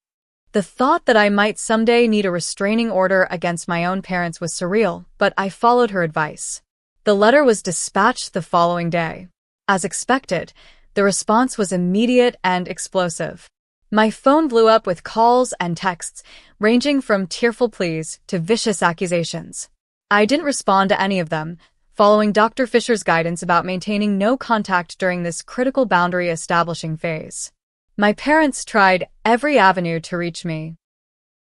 The thought that I might someday need a restraining order against my own parents was surreal, but I followed her advice. The letter was dispatched the following day. As expected, the response was immediate and explosive. My phone blew up with calls and texts, ranging from tearful pleas to vicious accusations. I didn't respond to any of them, following Dr. Fisher's guidance about maintaining no contact during this critical boundary establishing phase. My parents tried every avenue to reach me.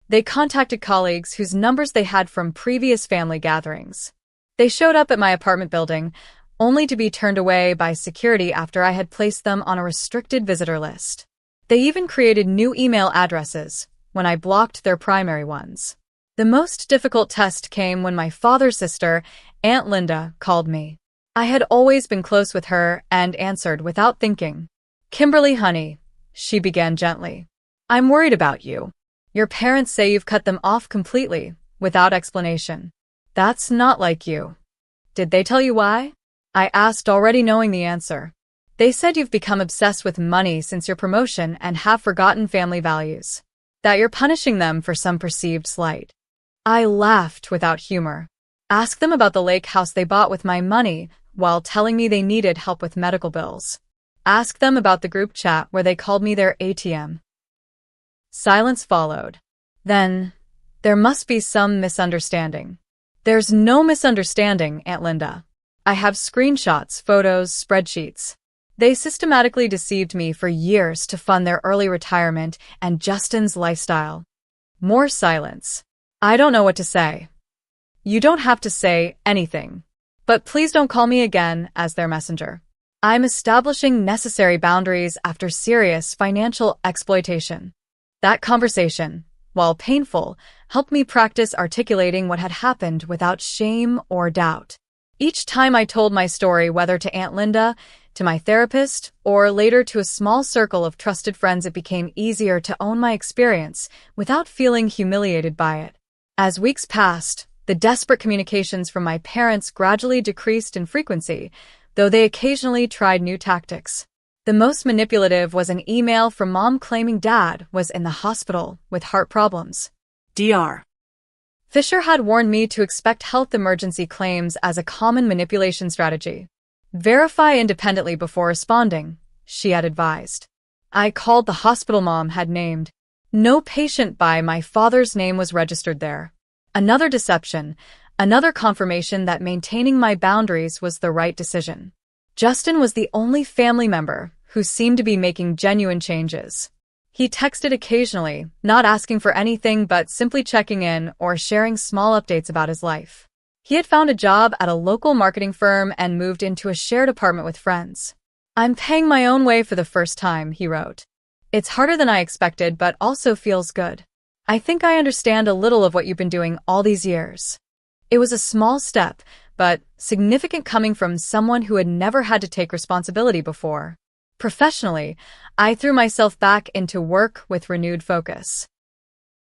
They contacted colleagues whose numbers they had from previous family gatherings. They showed up at my apartment building, only to be turned away by security after I had placed them on a restricted visitor list. They even created new email addresses when I blocked their primary ones. The most difficult test came when my father's sister, Aunt Linda, called me. I had always been close with her and answered without thinking. "Kimberly, honey," she began gently. "I'm worried about you. Your parents say you've cut them off completely, without explanation. That's not like you. Did they tell you why?" I asked, already knowing the answer. "They said you've become obsessed with money since your promotion and have forgotten family values. That you're punishing them for some perceived slight." I laughed without humor. "Ask them about the lake house they bought with my money while telling me they needed help with medical bills. Ask them about the group chat where they called me their ATM." Silence followed. "Then, there must be some misunderstanding." "There's no misunderstanding, Aunt Linda. I have screenshots, photos, spreadsheets. They systematically deceived me for years to fund their early retirement and Justin's lifestyle." More silence. "I don't know what to say." "You don't have to say anything. But please don't call me again as their messenger. I'm establishing necessary boundaries after serious financial exploitation." That conversation, while painful, helped me practice articulating what had happened without shame or doubt. Each time I told my story, whether to Aunt Linda, to my therapist, or later to a small circle of trusted friends, it became easier to own my experience without feeling humiliated by it. As weeks passed, the desperate communications from my parents gradually decreased in frequency, though they occasionally tried new tactics. The most manipulative was an email from Mom claiming Dad was in the hospital with heart problems. Dr. Fisher had warned me to expect health emergency claims as a common manipulation strategy. "Verify independently before responding," she had advised. I called the hospital Mom had named. No patient by my father's name was registered there. Another deception, another confirmation that maintaining my boundaries was the right decision. Justin was the only family member who seemed to be making genuine changes. He texted occasionally, not asking for anything but simply checking in or sharing small updates about his life. He had found a job at a local marketing firm and moved into a shared apartment with friends. "I'm paying my own way for the first time," he wrote. "It's harder than I expected, but also feels good. I think I understand a little of what you've been doing all these years." It was a small step, but significant, coming from someone who had never had to take responsibility before. Professionally, I threw myself back into work with renewed focus.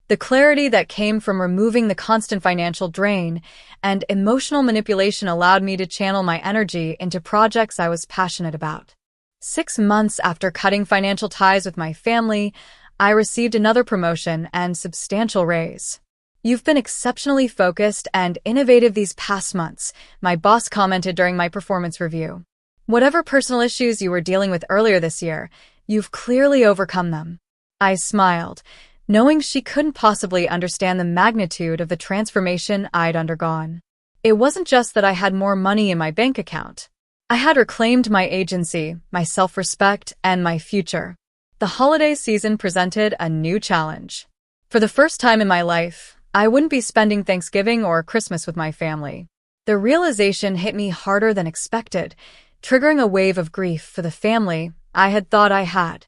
The clarity that came from removing the constant financial drain and emotional manipulation allowed me to channel my energy into projects I was passionate about. 6 months after cutting financial ties with my family, I received another promotion and substantial raise. "You've been exceptionally focused and innovative these past months," my boss commented during my performance review. "Whatever personal issues you were dealing with earlier this year, you've clearly overcome them." I smiled, knowing she couldn't possibly understand the magnitude of the transformation I'd undergone. It wasn't just that I had more money in my bank account. I had reclaimed my agency, my self-respect, and my future. The holiday season presented a new challenge. For the first time in my life, I wouldn't be spending Thanksgiving or Christmas with my family. The realization hit me harder than expected, triggering a wave of grief for the family I had thought I had.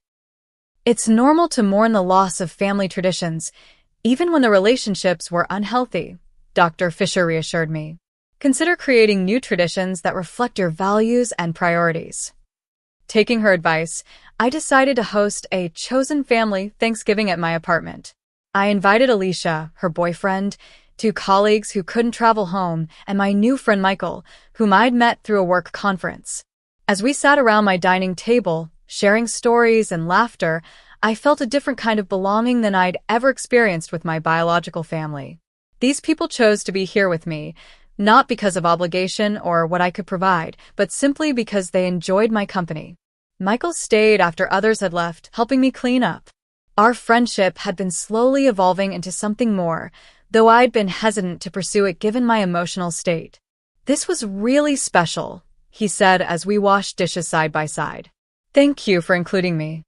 "It's normal to mourn the loss of family traditions, even when the relationships were unhealthy," Dr. Fisher reassured me. "Consider creating new traditions that reflect your values and priorities." Taking her advice, I decided to host a chosen family Thanksgiving at my apartment. I invited Alicia, her boyfriend, 2 colleagues who couldn't travel home, and my new friend Michael, whom I'd met through a work conference. As we sat around my dining table, sharing stories and laughter, I felt a different kind of belonging than I'd ever experienced with my biological family. These people chose to be here with me, not because of obligation or what I could provide, but simply because they enjoyed my company. Michael stayed after others had left, helping me clean up. Our friendship had been slowly evolving into something more, though I'd been hesitant to pursue it given my emotional state. "This was really special," he said as we washed dishes side by side. "Thank you for including me."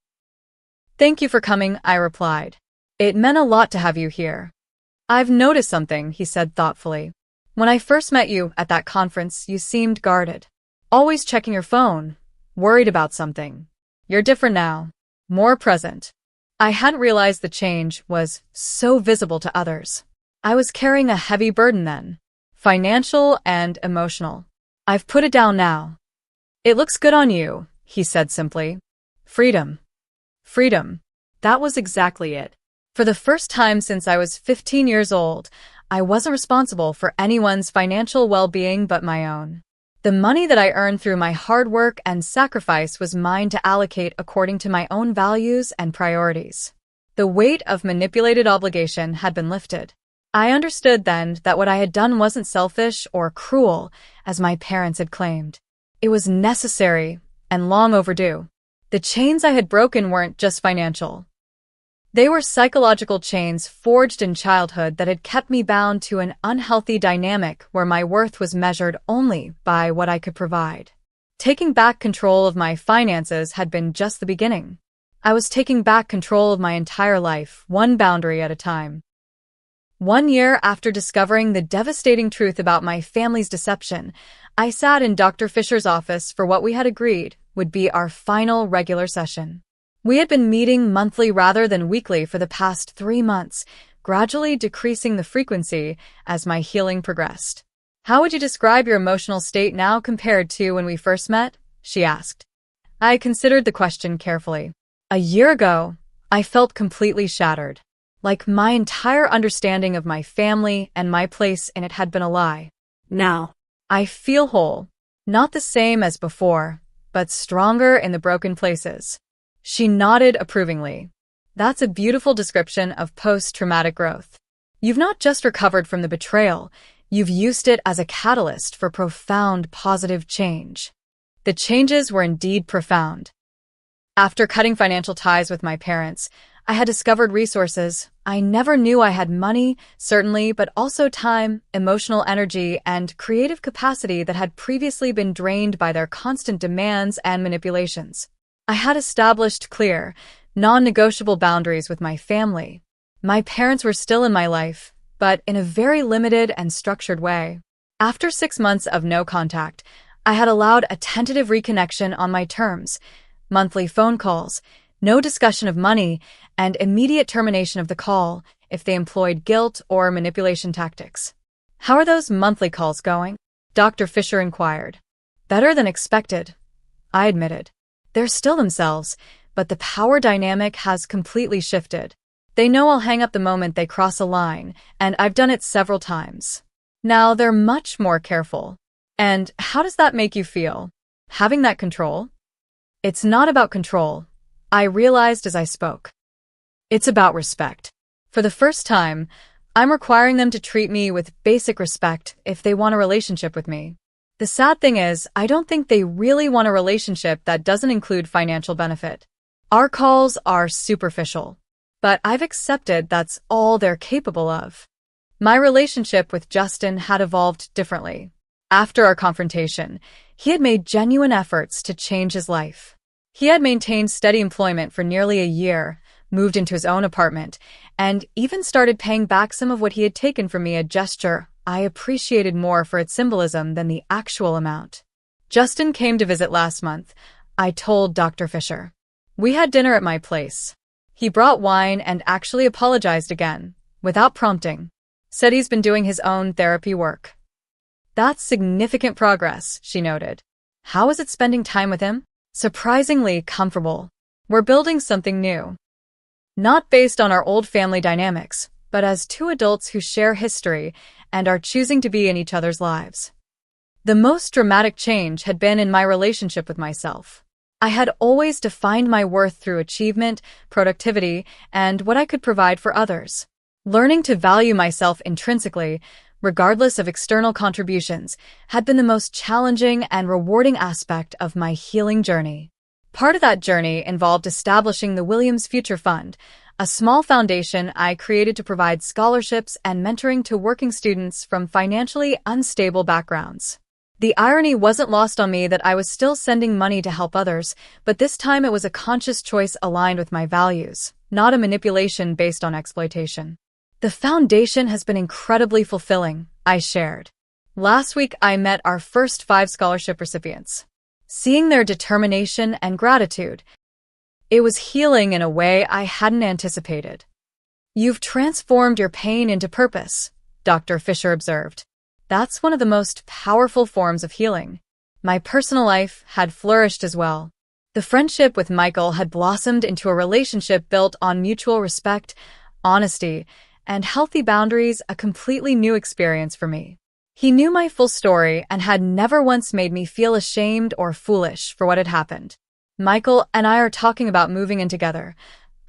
"Thank you for coming," I replied. "It meant a lot to have you here." "I've noticed something," he said thoughtfully. "When I first met you at that conference, you seemed guarded. Always checking your phone, worried about something. You're different now, more present." I hadn't realized the change was so visible to others. I was carrying a heavy burden then, financial and emotional. "I've put it down now." "It looks good on you," he said simply. Freedom. Freedom. That was exactly it. For the first time since I was 15 years old, I wasn't responsible for anyone's financial well-being but my own. The money that I earned through my hard work and sacrifice was mine to allocate according to my own values and priorities. The weight of manipulated obligation had been lifted. I understood then that what I had done wasn't selfish or cruel, as my parents had claimed. It was necessary and long overdue. The chains I had broken weren't just financial. They were psychological chains forged in childhood that had kept me bound to an unhealthy dynamic where my worth was measured only by what I could provide. Taking back control of my finances had been just the beginning. I was taking back control of my entire life, one boundary at a time. 1 year after discovering the devastating truth about my family's deception, I sat in Dr. Fisher's office for what we had agreed would be our final regular session. We had been meeting monthly rather than weekly for the past 3 months, gradually decreasing the frequency as my healing progressed. "How would you describe your emotional state now compared to when we first met?" she asked. I considered the question carefully. A year ago, I felt completely shattered, like my entire understanding of my family and my place in it had been a lie. Now, I feel whole, not the same as before, but stronger in the broken places. She nodded approvingly. "That's a beautiful description of post-traumatic growth. You've not just recovered from the betrayal, you've used it as a catalyst for profound positive change." The changes were indeed profound. After cutting financial ties with my parents, I had discovered resources. I never knew I had money, certainly, but also time, emotional energy, and creative capacity that had previously been drained by their constant demands and manipulations. I had established clear, non-negotiable boundaries with my family. My parents were still in my life, but in a very limited and structured way. After 6 months of no contact, I had allowed a tentative reconnection on my terms, monthly phone calls, no discussion of money, and immediate termination of the call if they employed guilt or manipulation tactics. "How are those monthly calls going?" Dr. Fisher inquired. "Better than expected," I admitted. "They're still themselves, but the power dynamic has completely shifted. They know I'll hang up the moment they cross a line, and I've done it several times. Now they're much more careful." "And how does that make you feel? Having that control?" "It's not about control," I realized as I spoke. "It's about respect. For the first time, I'm requiring them to treat me with basic respect if they want a relationship with me. The sad thing is, I don't think they really want a relationship that doesn't include financial benefit. Our calls are superficial, but I've accepted that's all they're capable of." My relationship with Justin had evolved differently. After our confrontation, he had made genuine efforts to change his life. He had maintained steady employment for nearly a year, moved into his own apartment, and even started paying back some of what he had taken from me, a gesture I appreciated more for its symbolism than the actual amount. "Justin came to visit last month," I told Dr. Fisher. "We had dinner at my place. He brought wine and actually apologized again, without prompting. Said he's been doing his own therapy work." "That's significant progress," she noted. "How is it spending time with him?" "Surprisingly comfortable. We're building something new. Not based on our old family dynamics, but as two adults who share history and are choosing to be in each other's lives. The most dramatic change had been in my relationship with myself. I had always defined my worth through achievement, productivity, and what I could provide for others. Learning to value myself intrinsically, regardless of external contributions, had been the most challenging and rewarding aspect of my healing journey. Part of that journey involved establishing the Williams Future Fund, a small foundation I created to provide scholarships and mentoring to working students from financially unstable backgrounds. The irony wasn't lost on me that I was still sending money to help others, but this time it was a conscious choice aligned with my values, not a manipulation based on exploitation. The foundation has been incredibly fulfilling, I shared. Last week I met our first 5 scholarship recipients. Seeing their determination and gratitude, it was healing in a way I hadn't anticipated. "You've transformed your pain into purpose," Dr. Fisher observed. "That's one of the most powerful forms of healing." My personal life had flourished as well. The friendship with Michael had blossomed into a relationship built on mutual respect, honesty, and healthy boundaries, a completely new experience for me. He knew my full story and had never once made me feel ashamed or foolish for what had happened. "Michael and I are talking about moving in together,"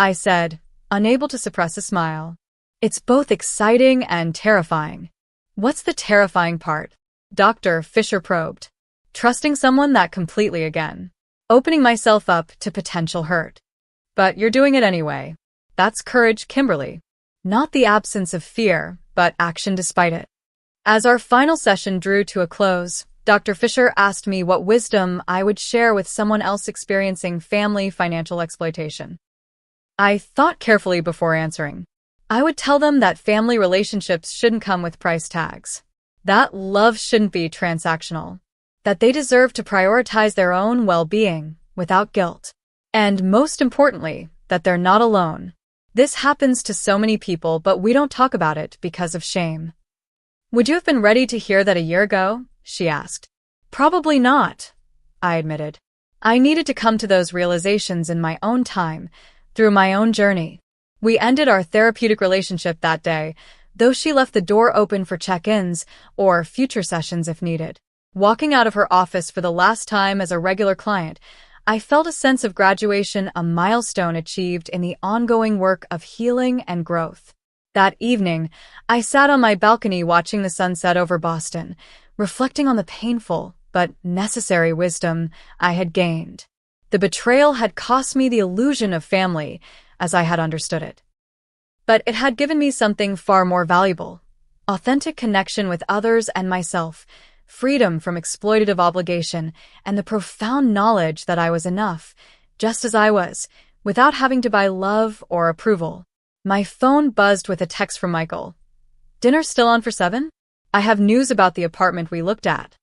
I said, unable to suppress a smile. "It's both exciting and terrifying." "What's the terrifying part?" Dr. Fisher probed. "Trusting someone that completely again. Opening myself up to potential hurt." "But you're doing it anyway." "That's courage, Kimberly. Not the absence of fear, but action despite it." As our final session drew to a close, Dr. Fisher asked me what wisdom I would share with someone else experiencing family financial exploitation. I thought carefully before answering. I would tell them that family relationships shouldn't come with price tags. That love shouldn't be transactional. That they deserve to prioritize their own well-being without guilt. And most importantly, that they're not alone. This happens to so many people, but we don't talk about it because of shame. "Would you have been ready to hear that a year ago?" she asked. "Probably not," I admitted. I needed to come to those realizations in my own time, through my own journey. We ended our therapeutic relationship that day, though she left the door open for check-ins or future sessions if needed. Walking out of her office for the last time as a regular client, I felt a sense of graduation, a milestone achieved in the ongoing work of healing and growth. That evening, I sat on my balcony watching the sunset over Boston, reflecting on the painful but necessary wisdom I had gained. The betrayal had cost me the illusion of family, as I had understood it. But it had given me something far more valuable: authentic connection with others and myself, freedom from exploitative obligation, and the profound knowledge that I was enough, just as I was, without having to buy love or approval. My phone buzzed with a text from Michael. "Dinner still on for 7? I have news about the apartment we looked at."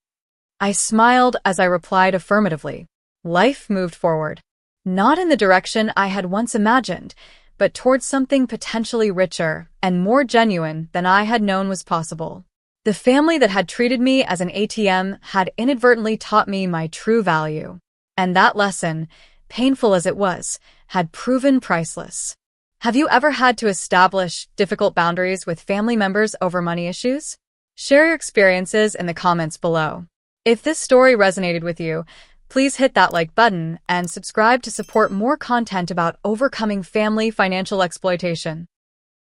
I smiled as I replied affirmatively. Life moved forward. Not in the direction I had once imagined, but towards something potentially richer and more genuine than I had known was possible. The family that had treated me as an ATM had inadvertently taught me my true value. And that lesson, painful as it was, had proven priceless. Have you ever had to establish difficult boundaries with family members over money issues? Share your experiences in the comments below. If this story resonated with you, please hit that like button and subscribe to support more content about overcoming family financial exploitation.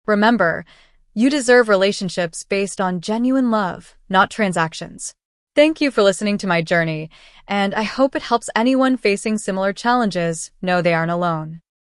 Remember, you deserve relationships based on genuine love, not transactions. Thank you for listening to my journey, and I hope it helps anyone facing similar challenges know they aren't alone.